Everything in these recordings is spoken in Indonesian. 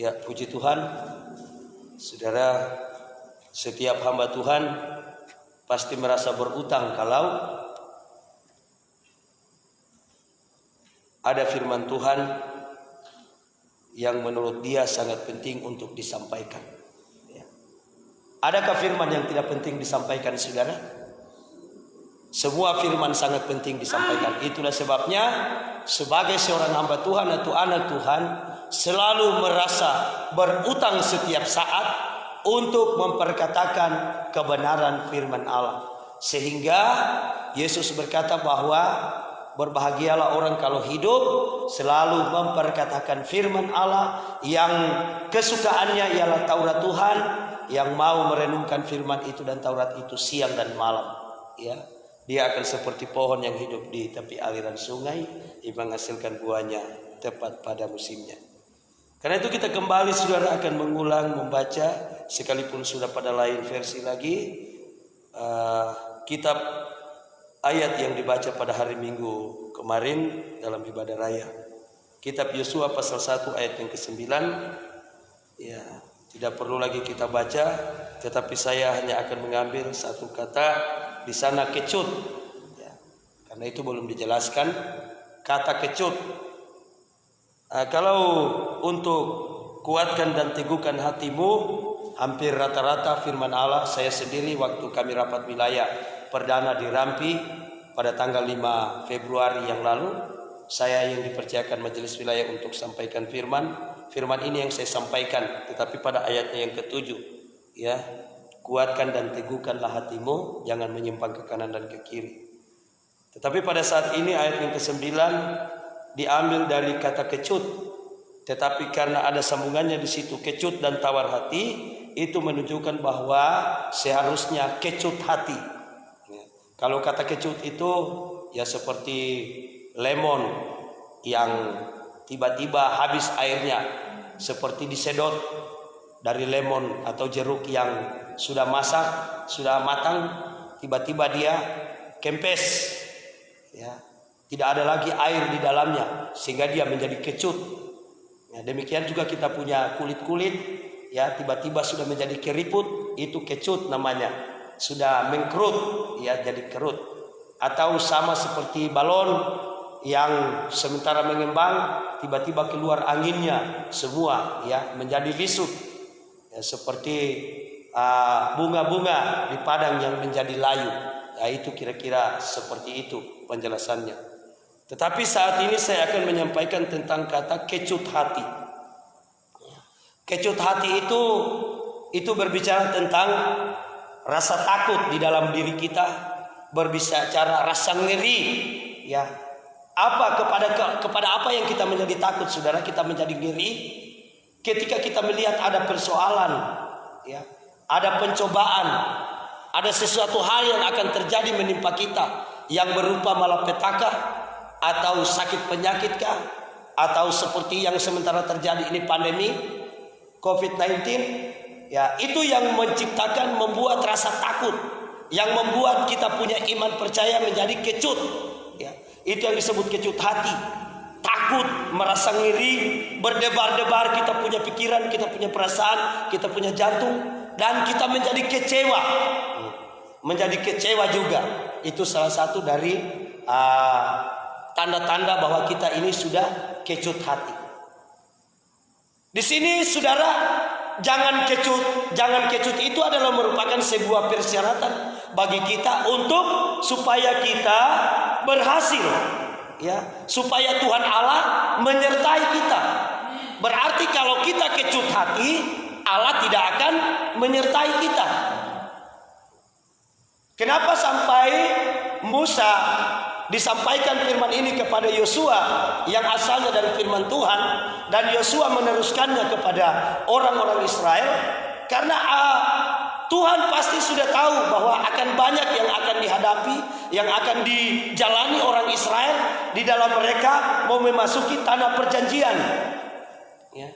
Ya, puji Tuhan, saudara, setiap hamba Tuhan pasti merasa berutang kalau ada firman Tuhan yang menurut dia sangat penting untuk disampaikan. Ya. Adakah firman yang tidak penting disampaikan, saudara? Semua firman sangat penting disampaikan. Itulah sebabnya sebagai seorang hamba Tuhan atau anak Tuhan selalu merasa berutang setiap saat untuk memperkatakan kebenaran firman Allah. Sehingga Yesus berkata bahwa berbahagialah orang kalau hidup selalu memperkatakan firman Allah yang kesukaannya ialah Taurat Tuhan, yang mau merenungkan firman itu dan Taurat itu siang dan malam. Ya, dia akan seperti pohon yang hidup di tepi aliran sungai yang menghasilkan buahnya tepat pada musimnya. Karena itu kita kembali, saudara, akan mengulang membaca sekalipun sudah pada lain versi lagi kitab ayat yang dibaca pada hari Minggu kemarin dalam ibadah raya. Kitab Yosua pasal 1 ayat yang ke-9. Ya, tidak perlu lagi kita baca, tetapi saya hanya akan mengambil satu kata di sana, kecut. Ya, karena itu belum dijelaskan kata kecut. Kalau untuk kuatkan dan teguhkan hatimu, hampir rata-rata firman Allah, saya sendiri waktu kami rapat wilayah perdana di Rampi pada tanggal 5 Februari yang lalu, saya yang dipercayakan majelis wilayah untuk sampaikan firman ini yang saya sampaikan, tetapi pada ayatnya yang ke-7, ya, kuatkan dan teguhkanlah hatimu, jangan menyimpang ke kanan dan ke kiri. Tetapi pada saat ini ayat yang ke-9 diambil dari kata kecut, tetapi karena ada sambungannya di situ, kecut dan tawar hati, itu menunjukkan bahwa seharusnya kecut hati. Kalau kata kecut itu ya seperti lemon yang tiba-tiba habis airnya, seperti disedot dari lemon atau jeruk yang sudah masak, sudah matang, tiba-tiba dia kempes, ya, tidak ada lagi air di dalamnya sehingga dia menjadi kecut. Ya, demikian juga kita punya kulit-kulit, ya, tiba-tiba sudah menjadi keriput, itu kecut namanya, sudah mengkerut, ya, jadi kerut. Atau sama seperti balon yang sementara mengembang tiba-tiba keluar anginnya semua, ya, menjadi lisut, ya, seperti bunga-bunga di padang yang menjadi layu. Ya, itu kira-kira seperti itu penjelasannya. Tetapi saat ini saya akan menyampaikan tentang kata kecut hati. Kecut hati itu berbicara tentang rasa takut di dalam diri kita, berbicara rasa ngeri, ya. Kepada apa yang kita menjadi takut, saudara? Kita menjadi ngeri ketika kita melihat ada persoalan, ya, ada pencobaan, ada sesuatu hal yang akan terjadi menimpa kita yang berupa malapetaka atau sakit penyakit kah, atau seperti yang sementara terjadi ini pandemi COVID-19, ya, itu yang menciptakan, membuat rasa takut, yang membuat kita punya iman percaya menjadi kecut, ya. Itu yang disebut kecut hati. Takut, merasa ngiri, berdebar-debar, kita punya pikiran, kita punya perasaan, kita punya jantung, dan kita menjadi kecewa. Menjadi kecewa juga. Itu salah satu dari tanda-tanda bahwa kita ini sudah kecut hati. Di sini, saudara, jangan kecut itu adalah merupakan sebuah persyaratan bagi kita untuk supaya kita berhasil, ya, supaya Tuhan Allah menyertai kita. Berarti kalau kita kecut hati, Allah tidak akan menyertai kita. Kenapa sampai Musa disampaikan firman ini kepada Yosua yang asalnya dari firman Tuhan, dan Yosua meneruskannya kepada orang-orang Israel? Karena Tuhan pasti sudah tahu bahwa akan banyak yang akan dihadapi, yang akan dijalani orang Israel di dalam mereka mau memasuki tanah perjanjian, ya.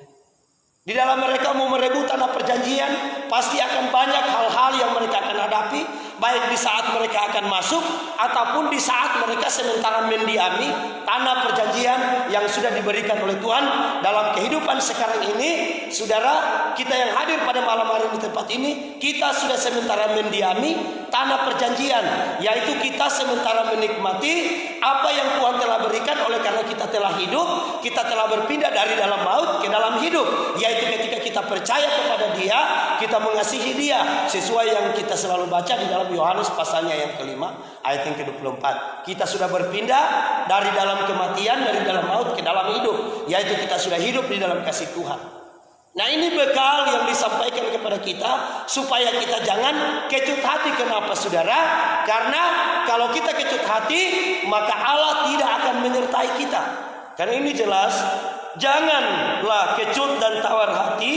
Di dalam mereka mau merebut tanah perjanjian, pasti akan banyak hal-hal yang mereka akan hadapi, baik di saat mereka akan masuk ataupun di saat mereka sementara mendiami tanah perjanjian yang sudah diberikan oleh Tuhan. Dalam kehidupan sekarang ini, saudara kita yang hadir pada malam hari di tempat ini, kita sudah sementara mendiami tanah perjanjian, yaitu kita sementara menikmati apa yang Tuhan telah berikan. Oleh karena kita telah hidup, kita telah berpindah dari dalam maut ke dalam hidup, yaitu ketika kita percaya kepada Dia, kita mengasihi Dia, sesuai yang kita selalu baca di dalam Yohanes pasalnya yang kelima ayat yang ke-24. Kita sudah berpindah dari dalam kematian, dari dalam maut ke dalam hidup, yaitu kita sudah hidup di dalam kasih Tuhan. Nah, ini bekal yang disampaikan kepada kita supaya kita jangan kecut hati. Kenapa, saudara? Karena kalau kita kecut hati, maka Allah tidak akan menyertai kita. Karena ini jelas, janganlah kecut dan tawar hati,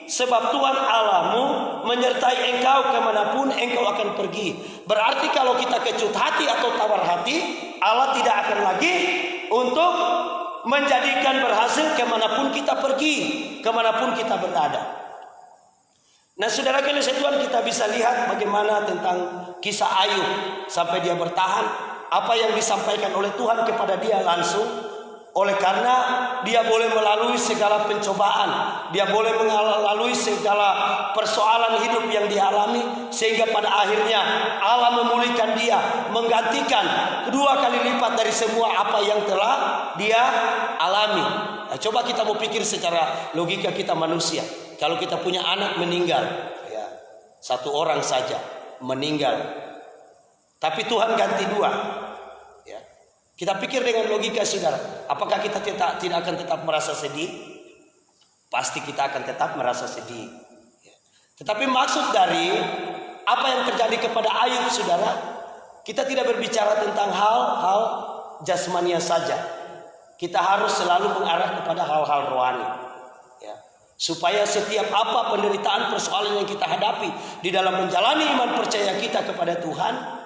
sebab Tuhan Allahmu menyertai engkau kemanapun engkau akan pergi. Berarti kalau kita kecut hati atau tawar hati, Allah tidak akan lagi untuk menjadikan berhasil kemanapun kita pergi, kemanapun kita berada. Nah, saudara kasih Tuhan, kita bisa lihat bagaimana tentang kisah Ayub sampai dia bertahan, apa yang disampaikan oleh Tuhan kepada dia langsung. Oleh karena dia boleh melalui segala pencobaan, dia boleh melalui segala persoalan hidup yang dialami, sehingga pada akhirnya Allah memulihkan dia, menggantikan 2 kali lipat dari semua apa yang telah dia alami. Nah, coba kita mau pikir secara logika kita manusia. Kalau kita punya anak meninggal, ya, 1 orang saja meninggal, tapi Tuhan ganti 2. Kita pikir dengan logika, saudara, apakah kita tidak akan tetap merasa sedih? Pasti kita akan tetap merasa sedih. Tetapi maksud dari apa yang terjadi kepada Ayub, saudara, kita tidak berbicara tentang hal-hal jasmania saja. Kita harus selalu mengarah kepada hal-hal rohani, ya. Supaya setiap apa penderitaan, persoalan yang kita hadapi di dalam menjalani iman percaya kita kepada Tuhan,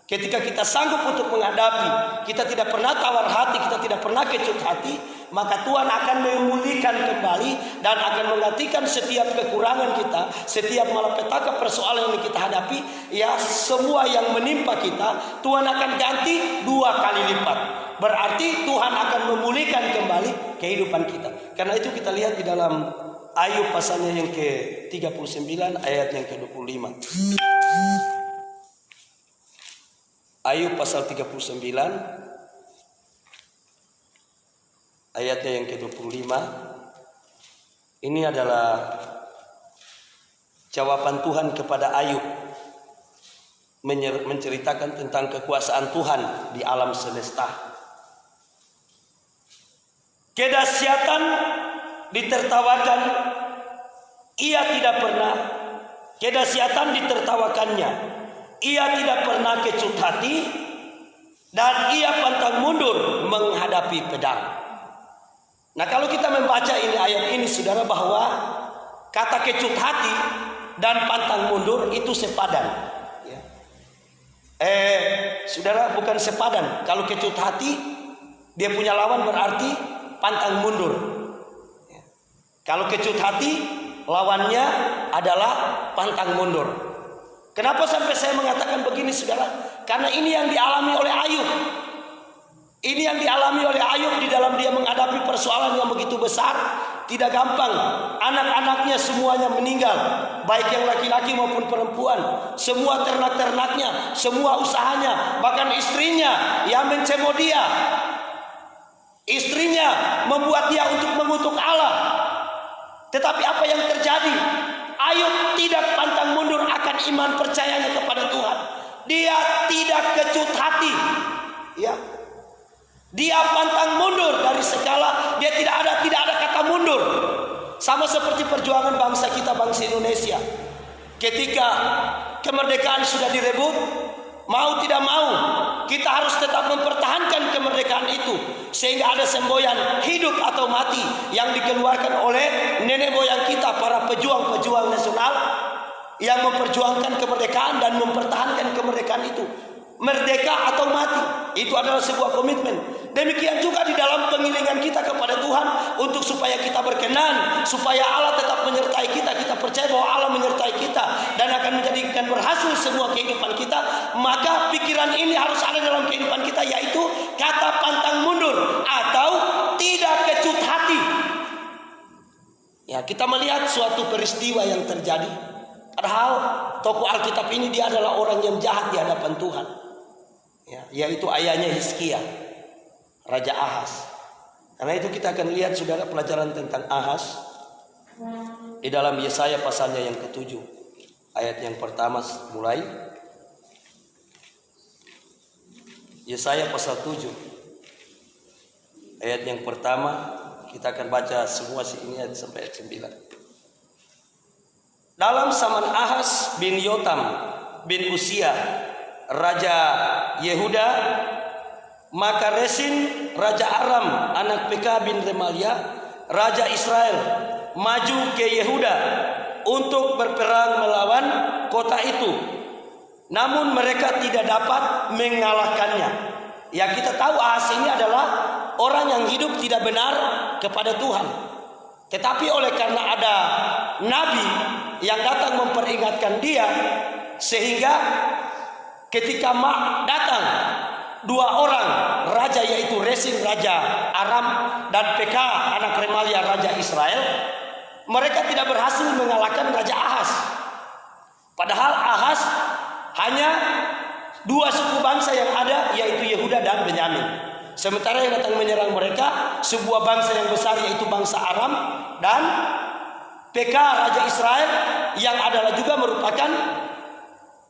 ketika kita sanggup untuk menghadapi, kita tidak pernah tawar hati, kita tidak pernah kecut hati, maka Tuhan akan memulihkan kembali dan akan menggantikan setiap kekurangan kita, setiap malapetaka persoalan yang kita hadapi, ya, semua yang menimpa kita, Tuhan akan ganti 2 kali lipat. Berarti Tuhan akan memulihkan kembali kehidupan kita. Karena itu kita lihat di dalam Ayub pasalnya yang ke-39 ayat yang ke-25. Ayub pasal 39 ayatnya yang ke-25. Ini adalah jawaban Tuhan kepada Ayub, menceritakan tentang kekuasaan Tuhan di alam semesta. Kedahsyatan ditertawakan, ia tidak pernah. Kedahsyatan ditertawakannya, ia tidak pernah kecut hati, dan ia pantang mundur menghadapi pedang. Nah, kalau kita membaca ini ayat ini, saudara, bahwa kata kecut hati dan pantang mundur itu sepadan. Ya. Saudara, bukan sepadan. Kalau kecut hati, dia punya lawan berarti pantang mundur. Ya. Kalau kecut hati, lawannya adalah pantang mundur. Kenapa sampai saya mengatakan begini, saudara? Karena ini yang dialami oleh Ayub. Ini yang dialami oleh Ayub di dalam dia menghadapi persoalan yang begitu besar. Tidak gampang. Anak-anaknya semuanya meninggal, baik yang laki-laki maupun perempuan. Semua ternak-ternaknya, semua usahanya, bahkan istrinya yang mencemo dia. Istrinya membuat dia untuk mengutuk Allah. Tetapi apa yang terjadi? Ayub tidak pantang mundur akan iman percayanya kepada Tuhan. Dia tidak kecut hati, ya. Dia pantang mundur dari segala. Dia tidak ada kata mundur. Sama seperti perjuangan bangsa kita, bangsa Indonesia. Ketika kemerdekaan sudah direbut, mau tidak mau, kita harus tetap mempertahankan kemerdekaan itu. Sehingga ada semboyan hidup atau mati yang dikeluarkan oleh nenek moyang kita, para pejuang-pejuang nasional yang memperjuangkan kemerdekaan dan mempertahankan kemerdekaan itu. merdeka atau mati. Itu adalah sebuah komitmen. Demikian juga di dalam pengiringan kita kepada Tuhan, untuk supaya kita berkenan, supaya Allah tetap menyertai kita, kita percaya bahwa Allah menyertai kita dan akan menjadikan berhasil semua kehidupan kita, maka pikiran ini harus ada dalam kehidupan kita, yaitu kata pantang mundur atau tidak kecut hati. Ya, kita melihat suatu peristiwa yang terjadi, padahal tokoh Alkitab ini dia adalah orang yang jahat di hadapan Tuhan, ya, yaitu ayahnya Hizkia, Raja Ahaz. Karena itu kita akan lihat saudara pelajaran tentang Ahaz di dalam Yesaya pasalnya yang ke-7 ayat yang pertama mulai. Yesaya pasal 7 ayat yang pertama, kita akan baca semua ini sampai ayat 9. Dalam zaman Ahaz bin Yotam bin Usia Raja Yehuda, maka Resin Raja Aram anak Pekah bin Remalia Raja Israel maju ke Yehuda untuk berperang melawan kota itu, namun mereka tidak dapat mengalahkannya. Ya, kita tahu Ahaz ini adalah orang yang hidup tidak benar kepada Tuhan, tetapi oleh karena ada nabi yang datang memperingatkan dia, sehingga ketika datang dua orang raja, yaitu Resin Raja Aram dan Pekah anak Remalia Raja Israel, mereka tidak berhasil mengalahkan Raja Ahaz. Padahal Ahaz hanya dua suku bangsa yang ada, yaitu Yehuda dan Benyamin. Sementara yang datang menyerang mereka sebuah bangsa yang besar, yaitu bangsa Aram dan Pekah Raja Israel, yang adalah juga merupakan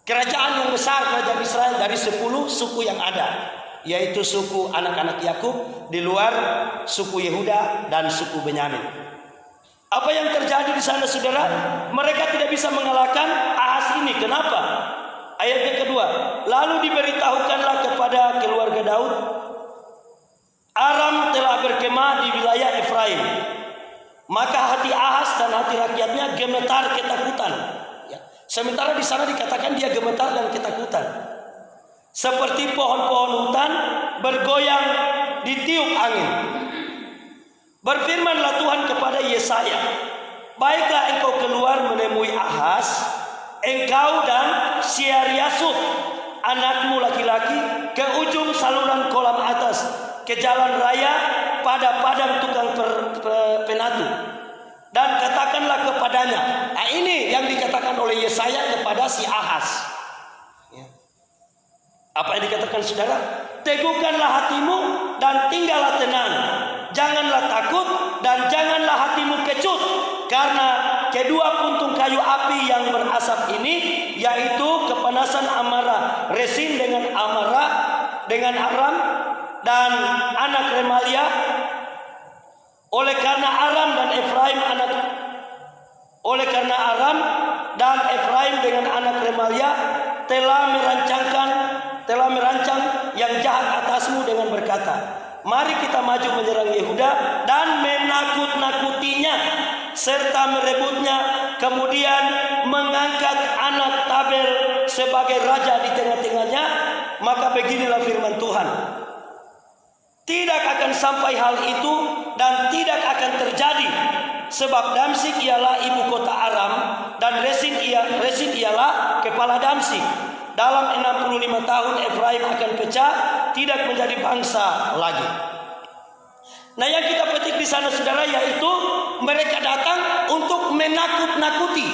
kerajaan yang besar, kerajaan Israel dari 10 suku yang ada, yaitu suku anak-anak Yakub di luar suku Yehuda dan suku Benyamin. Apa yang terjadi di sana saudara? Mereka tidak bisa mengalahkan Ahaz ini. Kenapa? Ayat yang kedua, lalu diberitahukanlah kepada keluarga Daud, Aram telah berkemah di wilayah Efraim. Maka hati Ahaz dan hati rakyatnya gemetar ketakutan. Sementara di sana dikatakan dia gemetar dan ketakutan, seperti pohon-pohon hutan bergoyang ditiup angin. Berfirmanlah Tuhan kepada Yesaya, baiklah engkau keluar menemui Ahaz, engkau dan Syar-Yasub anakmu laki-laki, ke ujung saluran kolam atas, ke jalan raya pada padang tukang penatu, dan katakanlah kepadanya. Nah, ini yang dikatakan oleh Yesaya kepada si Ahaz. Ya. Apa yang dikatakan saudara? Teguhkanlah hatimu dan tinggallah tenang. Janganlah takut dan janganlah hatimu kecut, karena kedua puntung kayu api yang berasap ini, yaitu kepanasan amarah Resin dengan Aram dan anak Remalia. Oleh karena Aram dan Efraim dengan anak Remalia telah merancang yang jahat atasmu dengan berkata, mari kita maju menyerang Yehuda dan menakut-nakutinya serta merebutnya, kemudian mengangkat anak Tabel sebagai raja di tengah-tengahnya. Maka beginilah firman Tuhan, tidak akan sampai hal itu dan tidak akan terjadi, sebab Damsyik ialah ibu kota Aram dan Resin ialah kepala Damsyik. Dalam 65 tahun Efraim akan pecah, tidak menjadi bangsa lagi. Nah, yang kita petik di sana saudara, yaitu mereka datang untuk menakut-nakuti.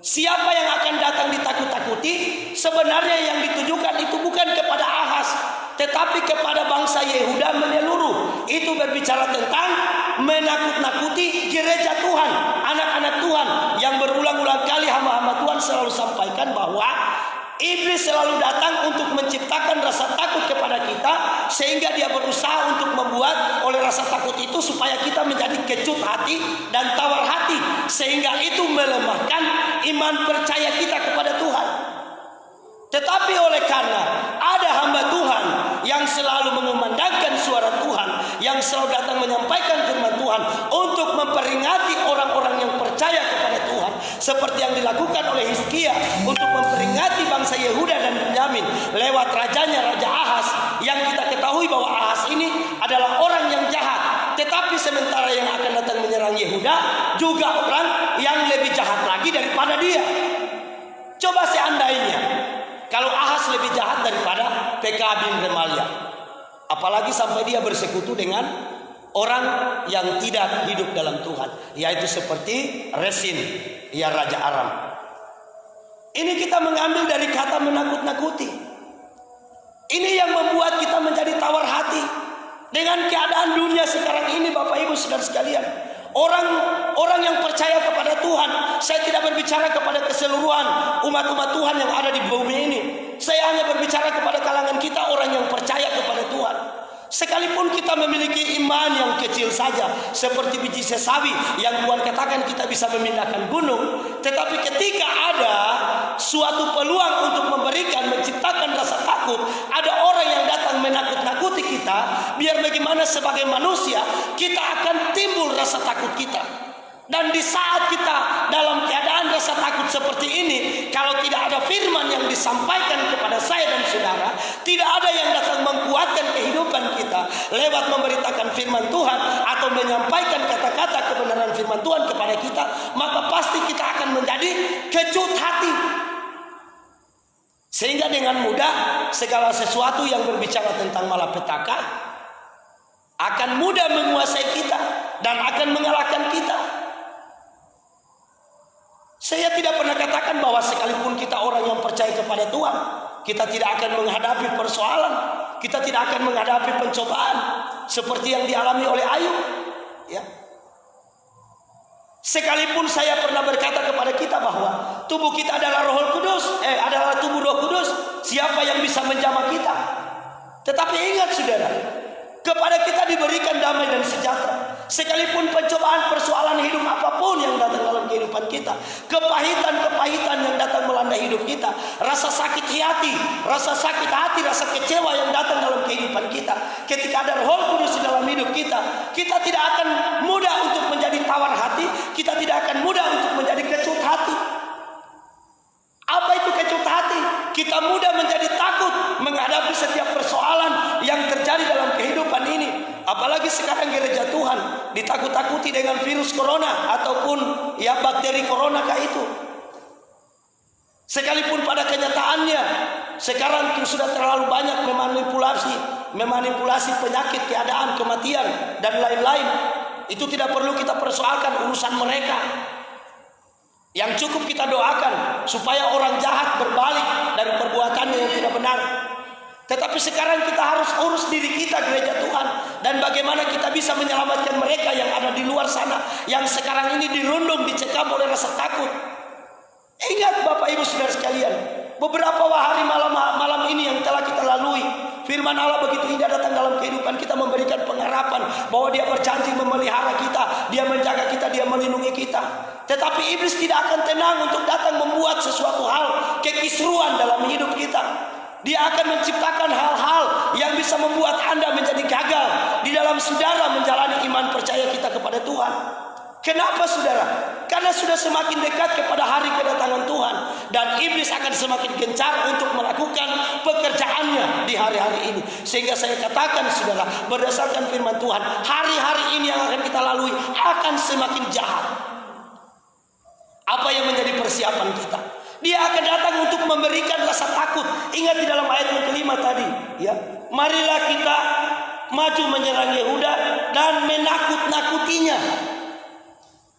Siapa yang akan datang ditakut-takuti? Sebenarnya yang ditujukan itu bukan kepada Ahaz, tetapi kepada bangsa Yehuda menyeluruh. Itu berbicara tentang menakut-nakuti gereja Tuhan, anak-anak Tuhan, yang berulang-ulang kali hamba-hamba Tuhan selalu sampaikan bahwa iblis selalu datang untuk menciptakan rasa takut kepada kita, sehingga dia berusaha untuk membuat oleh rasa takut itu supaya kita menjadi kecut hati dan tawar hati, sehingga itu melemahkan iman percaya kita kepada Tuhan. Tetapi oleh karena ada hamba Tuhan yang selalu mengumandangkan suara Tuhan, yang selalu datang menyampaikan firman Tuhan untuk memperingati orang-orang yang percaya kepada Tuhan, seperti yang dilakukan dilakukan oleh Hizkia untuk memperingati bangsa Yehuda dan Benyamin lewat rajanya Raja Ahaz, yang kita ketahui bahwa Ahaz ini adalah orang yang jahat. Tetapi sementara yang akan datang menyerang Yehuda juga orang yang lebih jahat lagi daripada dia. Coba seandainya kalau Ahaz lebih jahat daripada Pekah bin Remalia, apalagi sampai dia bersekutu dengan orang yang tidak hidup dalam Tuhan, yaitu seperti Resin, ya Raja Aram. Ini kita mengambil dari kata menakut-nakuti. Ini yang membuat kita menjadi tawar hati dengan keadaan dunia sekarang ini, Bapak Ibu Saudara sekalian. Orang yang percaya kepada Tuhan, saya tidak berbicara kepada keseluruhan umat-umat Tuhan yang ada di bumi ini. Saya hanya berbicara kepada kalangan kita, orang yang percaya kepada Tuhan. Sekalipun kita memiliki iman yang kecil saja, seperti biji sesawi yang Tuhan katakan kita bisa memindahkan gunung, tetapi ketika ada suatu peluang untuk menciptakan rasa takut, ada orang yang datang menakut-nakuti kita, biar bagaimana sebagai manusia kita akan timbul rasa takut kita. Dan di saat kita dalam keadaan rasa takut seperti ini, kalau tidak ada firman yang disampaikan kepada saya dan saudara, tidak ada yang datang menguatkan kehidupan kita lewat memberitakan firman Tuhan atau menyampaikan kata-kata kebenaran firman Tuhan kepada kita, maka pasti kita akan menjadi kecut hati. Sehingga dengan mudah segala sesuatu yang berbicara tentang malapetaka akan mudah menguasai kita dan akan mengalahkan kita. Saya tidak pernah katakan bahwa sekalipun kita orang yang percaya kepada Tuhan, kita tidak akan menghadapi persoalan, kita tidak akan menghadapi pencobaan seperti yang dialami oleh Ayub. Ya. Sekalipun saya pernah berkata kepada kita bahwa tubuh kita adalah Roh Kudus, adalah tubuh Roh Kudus, siapa yang bisa menjamah kita? Tetapi ingat saudara, kepada kita diberikan damai dan sejahtera. Sekalipun pencobaan persoalan hidup apapun yang datang dalam kehidupan kita, kepahitan yang datang melanda hidup kita, rasa sakit hati, rasa kecewa yang datang dalam kehidupan kita, ketika ada Roh Kudus di dalam hidup kita, kita tidak akan mudah untuk menjadi tawar hati, kita tidak akan mudah untuk menjadi kecut hati. Apa itu kecut hati? Kita mudah menjadi takut menghadapi setiap persoalan yang terjadi dalam kehidupan ini. Apalagi sekarang gereja Tuhan ditakut-takuti dengan virus corona ataupun ya bakteri corona kah itu. Sekalipun pada kenyataannya sekarang sudah terlalu banyak memanipulasi penyakit, keadaan, kematian dan lain-lain. Itu tidak perlu kita persoalkan, urusan mereka. Yang cukup kita doakan supaya orang jahat berbalik dari perbuatannya yang tidak benar. Tetapi sekarang kita harus urus diri kita, gereja Tuhan, dan bagaimana kita bisa menyelamatkan mereka yang ada di luar sana, yang sekarang ini dirundung, dicekam oleh rasa takut. Ingat Bapak Ibu Saudara sekalian, beberapa hari malam ini yang telah kita lalui, firman Allah begitu indah datang dalam kehidupan kita, memberikan pengharapan bahwa Dia berjanji memelihara kita, Dia menjaga kita, Dia melindungi kita. Tetapi iblis tidak akan tenang untuk datang membuat sesuatu hal kekisruan dalam hidup kita. Dia akan menciptakan hal-hal yang bisa membuat Anda menjadi gagal di dalam saudara menjalani iman percaya kita kepada Tuhan. Kenapa saudara? Karena sudah semakin dekat kepada hari kedatangan Tuhan, dan iblis akan semakin gencar untuk melakukan pekerjaannya di hari-hari ini. Sehingga saya katakan saudara, berdasarkan firman Tuhan, hari-hari ini yang akan kita lalui akan semakin jahat. Apa yang menjadi persiapan kita? Dia akan datang untuk memberikan rasa takut. Ingat di dalam ayat yang kelima tadi, ya. Marilah kita maju menyerang Yehuda dan menakut-nakutinya.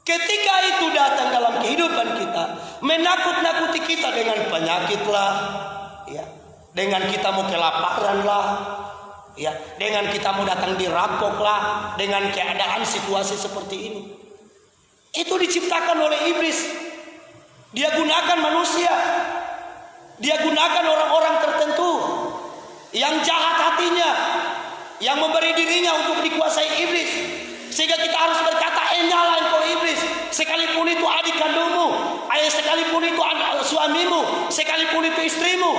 Ketika itu datang dalam kehidupan kita, menakut-nakuti kita dengan penyakit lah, ya. Dengan kita mau kelaparan lah, ya. Dengan kita mau datang dirampok lah, dengan keadaan situasi seperti ini. Itu diciptakan oleh iblis. Dia gunakan manusia, dia gunakan orang-orang tertentu yang jahat hatinya, yang memberi dirinya untuk dikuasai iblis. Sehingga kita harus berkata, nyala engkau iblis, sekalipun itu adik kandungmu, sekalipun itu suamimu, sekalipun itu istrimu.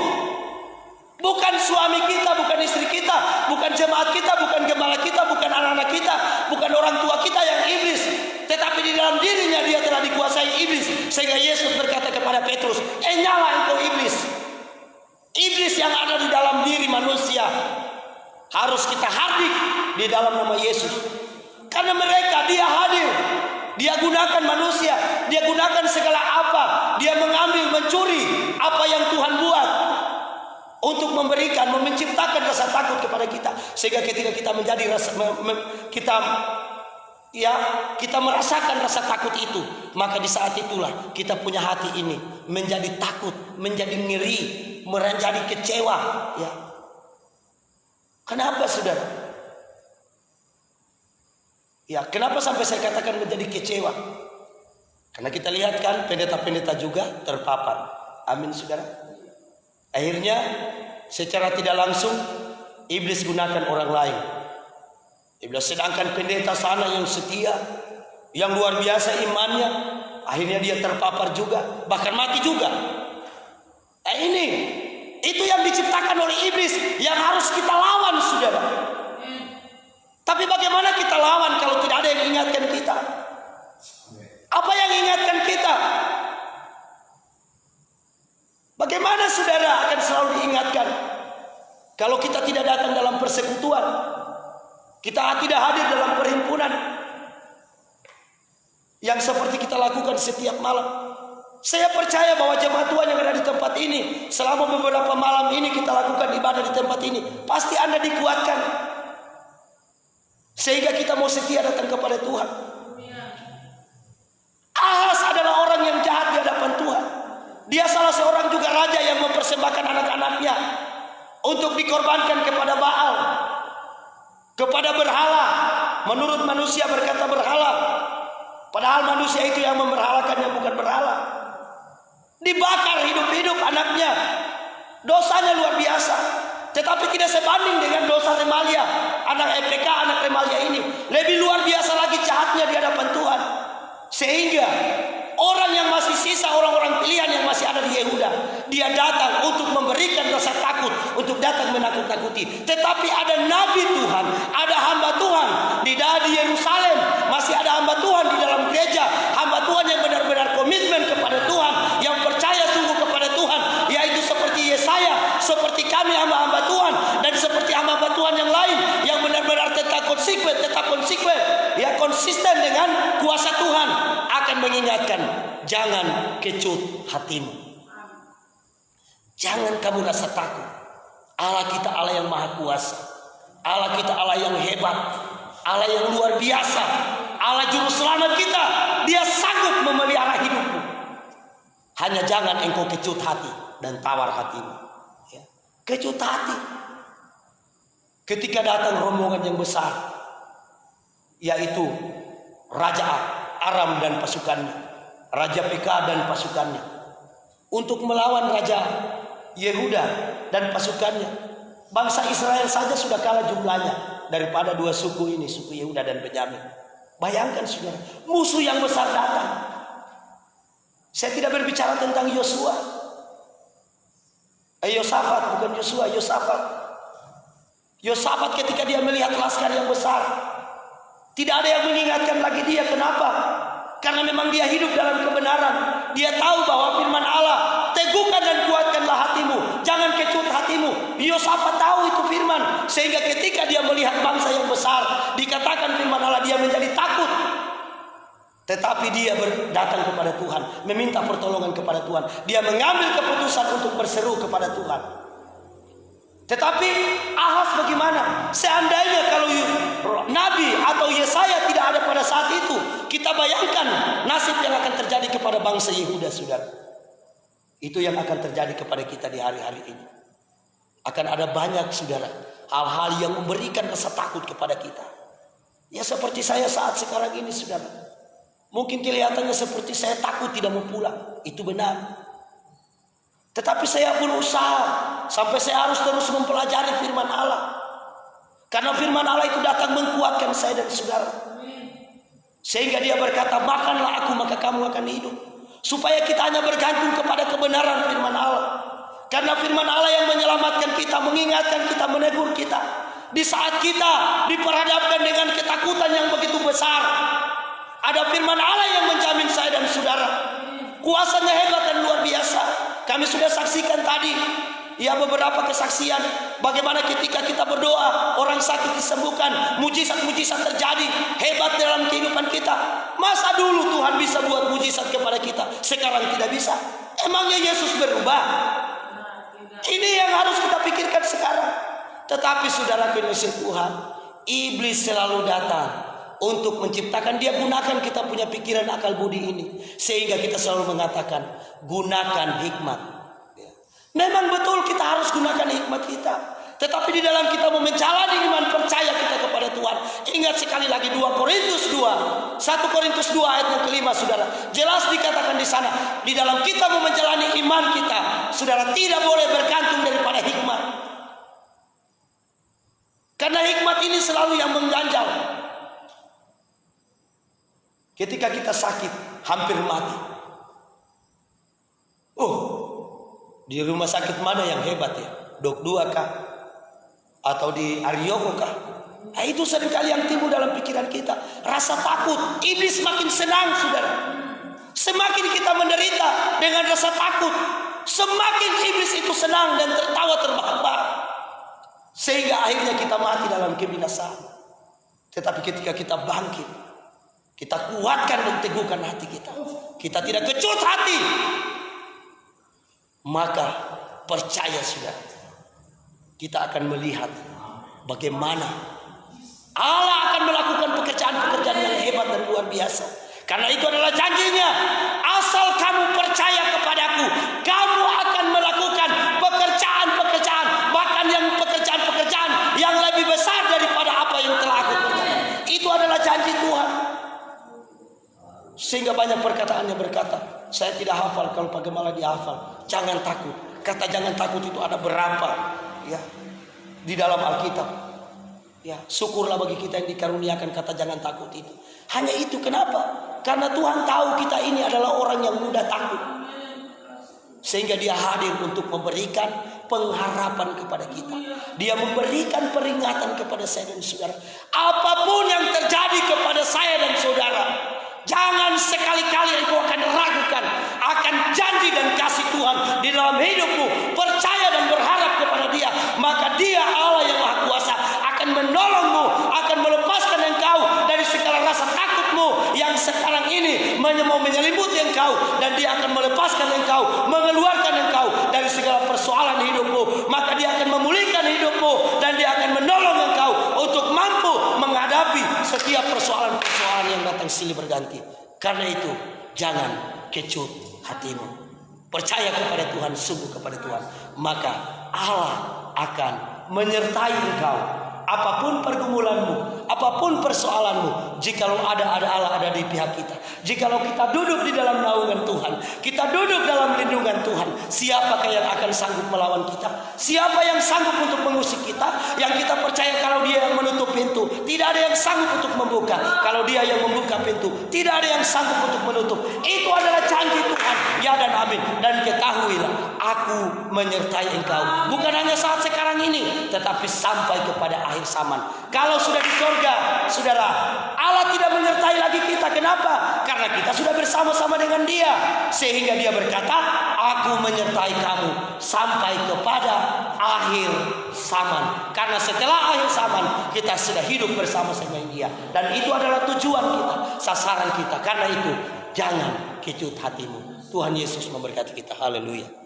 Bukan suami kita, bukan istri kita, bukan jemaat kita, bukan gembala kita, bukan anak-anak kita, bukan orang tua kita yang iblis. Tetapi Tetapi di dalam dirinya dia telah dikuasai iblis. Sehingga Yesus berkata kepada Petrus, nyala engkau iblis. Iblis yang ada di dalam diri manusia harus kita hardik di dalam nama Yesus. Karena mereka, dia hadir, dia gunakan manusia, dia gunakan segala apa, dia mengambil, mencuri apa yang Tuhan buat untuk memberikan, menciptakan rasa takut kepada kita. Sehingga ketika kita menjadi kita merasakan rasa takut itu, maka di saat itulah kita punya hati ini menjadi takut, menjadi ngeri, menjadi kecewa. Ya. Kenapa saudara? Ya, kenapa sampai saya katakan menjadi kecewa? Karena kita lihat kan pendeta-pendeta juga terpapar. Amin saudara. Akhirnya secara tidak langsung iblis gunakan orang lain. Sedangkan pendeta sana yang setia, yang luar biasa imannya, akhirnya dia terpapar juga, bahkan mati juga. Itu yang diciptakan oleh iblis yang harus kita lawan saudara. Tapi bagaimana kita lawan kalau tidak ada yang ingatkan kita? Apa yang ingatkan kita? Bagaimana saudara akan selalu diingatkan kalau kita tidak datang dalam persekutuan? Kita tidak hadir dalam perhimpunan yang seperti kita lakukan setiap malam. Saya percaya bahwa jemaat Tuhan yang ada di tempat ini, selama beberapa malam ini kita lakukan ibadah di tempat ini, pasti Anda dikuatkan sehingga kita mau setia datang kepada Tuhan. Ahas adalah orang yang jahat di hadapan Tuhan. Dia salah seorang juga raja yang mempersembahkan anak-anaknya untuk dikorbankan kepada Baal, kepada berhala. Menurut manusia berkata berhala, padahal manusia itu yang memberhalakannya, bukan berhala. Dibakar hidup-hidup anaknya, dosanya luar biasa. Tetapi tidak sebanding dengan dosa Remalia, anak EPK, anak Remalia ini lebih luar biasa lagi jahatnya di hadapan Tuhan. Sehingga orang yang masih sisa, orang-orang pilihan yang masih ada di Yehuda, dia datang untuk memberikan rasa takut, untuk datang menakut-nakuti. Tetapi ada nabi Tuhan, ada hamba Tuhan di Yerusalem, masih ada hamba Tuhan di dalam gereja, hamba Tuhan yang benar-benar komitmen kepada Tuhan, yang percaya sungguh kepada Tuhan, yaitu seperti Yesaya, seperti kami hamba-hamba Tuhan, dan seperti hamba-hamba Tuhan yang lain yang benar-benar tetap konsekuen, ya konsisten dengan kuasa Tuhan, akan mengingatkan, jangan kecut hatimu. Jangan kamu rasa takut. Allah kita Allah yang maha kuasa, Allah kita Allah yang hebat, Allah yang luar biasa, Allah juru selamat kita. Dia sanggup memelihara hidupmu. Hanya jangan engkau kecut hati dan tawar hatimu. Ya. Kecut hati ketika datang rombongan yang besar, yaitu Raja Aram dan pasukannya, Raja PK dan pasukannya, untuk melawan Raja Yehuda dan pasukannya. Bangsa Israel saja sudah kalah jumlahnya daripada dua suku ini, suku Yehuda dan Benyamin. Bayangkan saudara, musuh yang besar datang. Saya tidak berbicara tentang Yosua, Yosafat, bukan Yosua, Yosafat. Yosafat ketika dia melihat laskar yang besar, tidak ada yang mengingatkan lagi dia. Kenapa? Karena memang dia hidup dalam kebenaran. Dia tahu bahwa firman Allah, teguhkan dan kuatkanlah hatimu, jangan kecut hatimu. Yosafat tahu itu firman, sehingga ketika dia melihat bangsa yang besar, dikatakan firman Allah, dia menjadi takut. Tetapi dia datang kepada Tuhan, meminta pertolongan kepada Tuhan. Dia mengambil keputusan untuk berseru kepada Tuhan. Tetapi Ahaz bagaimana? Seandainya kalau Nabi atau Yesaya tidak ada pada saat itu, kita bayangkan nasib yang akan terjadi kepada bangsa Yehuda, saudara. Itu yang akan terjadi kepada kita di hari-hari ini. Akan ada banyak, saudara, hal-hal yang memberikan rasa takut kepada kita. Ya seperti saya saat sekarang ini, saudara. Mungkin kelihatannya seperti saya takut tidak mau pulang. Itu benar. Tetapi saya berusaha sampai saya harus terus mempelajari firman Allah. Karena firman Allah itu datang menguatkan saya dan saudara. Sehingga dia berkata, makanlah aku maka kamu akan hidup. Supaya kita hanya bergantung kepada kebenaran firman Allah. Karena firman Allah yang menyelamatkan kita, mengingatkan kita, menegur kita. Di saat kita diperhadapkan dengan ketakutan yang begitu besar, Ada firman Allah yang menjamin saya dan saudara. Kuasanya hebat dan luar biasa. Kami sudah saksikan tadi, ya, beberapa kesaksian bagaimana ketika kita berdoa orang sakit disembuhkan, mujizat-mujizat terjadi hebat dalam kehidupan kita. Masa dulu Tuhan bisa buat mujizat kepada kita, sekarang tidak bisa? Emangnya Yesus berubah? Ini yang harus kita pikirkan sekarang. Tetapi saudara kekasih Tuhan, iblis selalu datang untuk menciptakan. Dia gunakan kita punya pikiran akal budi ini, sehingga kita selalu mengatakan gunakan hikmat. Memang betul kita harus gunakan hikmat kita. Tetapi di dalam kita mau menjalani iman percaya kita kepada Tuhan, ingat sekali lagi 1 Korintus 2 ayat yang kelima, saudara. Jelas dikatakan di sana, di dalam kita mau menjalani iman kita, saudara, tidak boleh bergantung daripada hikmat. Karena hikmat ini selalu yang mengganjal. Ketika kita sakit, hampir mati. Di rumah sakit mana yang hebat ya? Dok 2 kah? Atau di Arioko kah? Nah, itu seringkali yang timbul dalam pikiran kita. Rasa takut. Iblis makin senang, saudara. Semakin kita menderita dengan rasa takut, semakin iblis itu senang dan tertawa terbahak-bahak. Sehingga akhirnya kita mati dalam kebinasaan. Tetapi ketika kita bangkit, kita kuatkan dan teguhkan hati kita, kita tidak kecut hati, maka percaya saudara, kita akan melihat bagaimana Allah akan melakukan pekerjaan-pekerjaan yang hebat dan luar biasa. Karena itu adalah janjinya, asal kamu percaya kepadaku, kamu akan melakukan pekerjaan-pekerjaan, bahkan yang pekerjaan-pekerjaan yang lebih besar daripada apa yang telah aku kerjakan. Itu adalah janji Tuhan. Sehingga banyak perkataan yang berkata, saya tidak hafal, kalau Pak Gemala dihafal. Jangan takut. Kata jangan takut itu ada berapa ya di dalam Alkitab. Ya, syukurlah bagi kita yang dikaruniakan kata jangan takut itu. Hanya itu, kenapa? Karena Tuhan tahu kita ini adalah orang yang mudah takut. Sehingga dia hadir untuk memberikan pengharapan kepada kita. Dia memberikan peringatan kepada saya dan saudara. Apapun yang terjadi kepada saya dan saudara, jangan sekali-kali engkau akan ragukan akan janji dan kasih Tuhan di dalam hidupmu. Percaya dan berharap kepada Dia, maka Dia Allah yang Maha Kuasa akan menolongmu, akan melepaskan engkau dari segala rasa takutmu yang sekarang ini mau menyelimuti engkau, dan Dia akan melepaskan engkau, mengeluarkan engkau dari segala persoalan hidupmu. Maka Dia akan memulihkan hidupmu dan Dia akan menolong engkau untuk mampu menghadapi setiap persoalan-persoalan yang datang silih berganti. Karena itu jangan kecut hatimu. Percaya kepada Tuhan, sungguh kepada Tuhan, maka Allah akan menyertai engkau. Apapun pergumulanmu, apapun persoalanmu, jikalau ada Allah ada di pihak kita, jikalau kita duduk di dalam naungan Tuhan, kita duduk dalam lindungan Tuhan, siapakah yang akan sanggup melawan kita? Siapa yang sanggup untuk mengusik kita? Yang kita percaya kalau Dia yang menutup pintu, tidak ada yang sanggup untuk membuka. Kalau Dia yang membuka pintu, tidak ada yang sanggup untuk menutup. Itu adalah janji Tuhan, ya dan amin. Dan ketahuilah, aku menyertai engkau, bukan hanya saat sekarang ini, tetapi sampai kepada akhir zaman. Kalau sudah di surga, saudara, Allah tidak menyertai lagi kita. Kenapa? Karena kita sudah bersama-sama dengan Dia. Sehingga Dia berkata, aku menyertai kamu sampai kepada akhir zaman. Karena setelah akhir zaman, kita sudah hidup bersama-sama dengan Dia. Dan itu adalah tujuan kita, sasaran kita. Karena itu, jangan kecut hatimu. Tuhan Yesus memberkati kita. Haleluya.